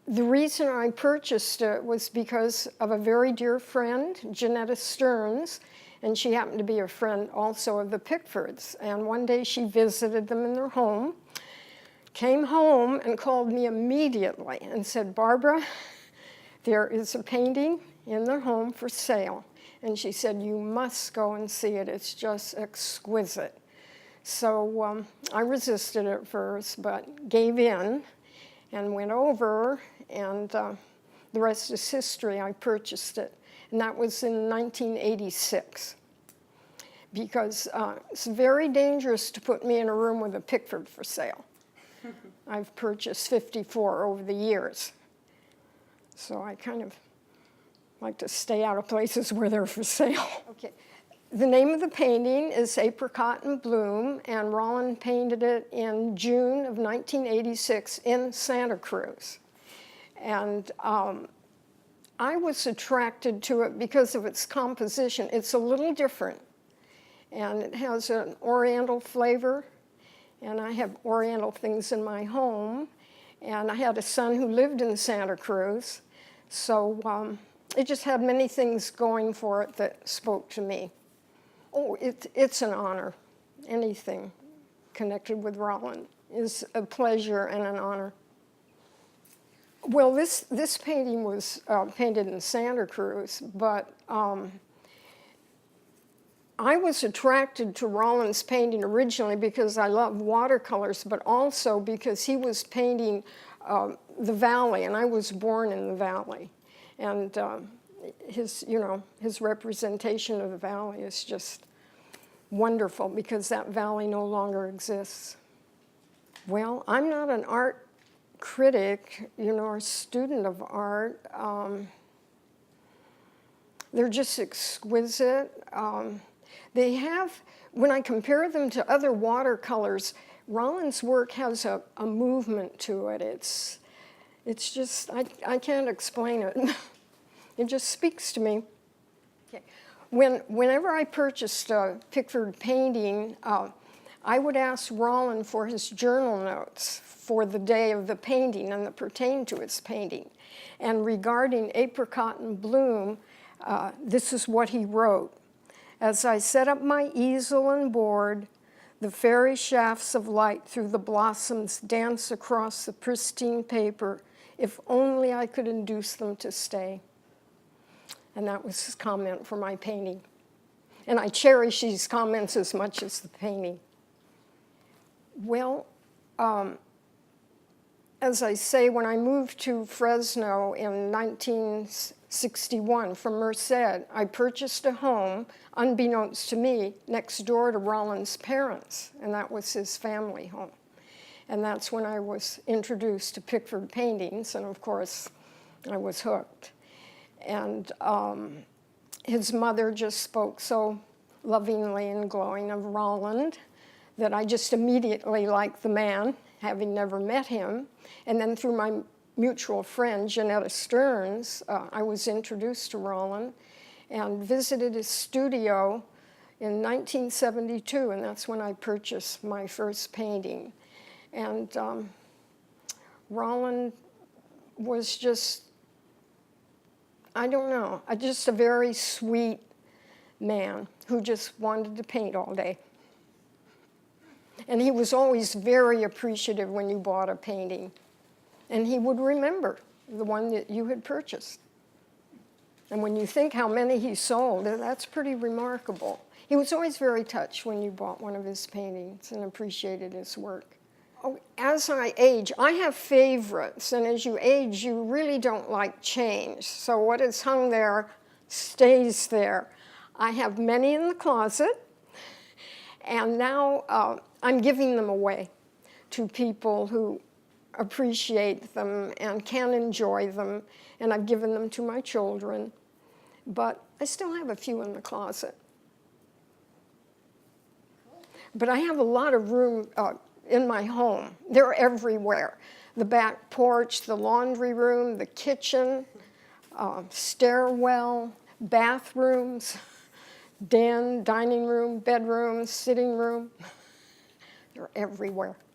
The reason I purchased it was because of a very dear friend, Janetta Stearns, and she happened to be a friend also of the Pickfords. And one day she visited them in their home, came home and called me immediately and said, "Barbara, there is a painting in their home for sale." And she said, "You must go and see it. It's just exquisite." So I resisted at first, but gave in and went over, and the rest is history. I purchased it, and that was in 1986. Because it's very dangerous to put me in a room with a Pickford for sale. I've purchased 54 over the years. So I kind of like to stay out of places where they're for sale. Okay. The name of the painting is Apricot in Bloom, and Rollin painted it in June of 1986 in Santa Cruz. And I was attracted to it because of its composition. It's a little different, and it has an Oriental flavor, and I have Oriental things in my home, and I had a son who lived in Santa Cruz, so it just had many things going for it that spoke to me. Oh, it's an honor. Anything connected with Rollin is a pleasure and an honor. Well, this painting was painted in Santa Cruz, but I was attracted to Rollin's painting originally because I love watercolors, but also because he was painting the valley, and I was born in the valley. And his representation of the valley is just wonderful because that valley no longer exists. Well, I'm not an art critic, or student of art. They're just exquisite. They have, when I compare them to other watercolors, Rollin's work has a movement to it. It's just, I can't explain it. It just speaks to me. Okay. Whenever I purchased a Pickford painting, I would ask Rollin for his journal notes for the day of the painting and that pertain to his painting. And regarding Apricot in Bloom, this is what he wrote. "As I set up my easel and board, the fairy shafts of light through the blossoms dance across the pristine paper. If only I could induce them to stay." And that was his comment for my painting. And I cherish these comments as much as the painting. Well, as I say, when I moved to Fresno in 1961 from Merced, I purchased a home, unbeknownst to me, next door to Rollin's parents, and that was his family home. And that's when I was introduced to Pickford paintings, and of course, I was hooked. And his mother just spoke so lovingly and glowing of Rollin that I just immediately liked the man, having never met him. And then through my mutual friend, Janetta Stearns, I was introduced to Rollin and visited his studio in 1972, and that's when I purchased my first painting. And Rollin was just, I don't know, just a very sweet man who just wanted to paint all day. And he was always very appreciative when you bought a painting. And he would remember the one that you had purchased. And when you think how many he sold, that's pretty remarkable. He was always very touched when you bought one of his paintings and appreciated his work. Oh, as I age, I have favorites, and as you age, you really don't like change. So what is hung there stays there. I have many in the closet, and now I'm giving them away to people who appreciate them and can enjoy them, and I've given them to my children, but I still have a few in the closet. But I have a lot of room in my home. They're everywhere. The back porch, the laundry room, the kitchen, stairwell, bathrooms, den, dining room, bedroom, sitting room. They're everywhere.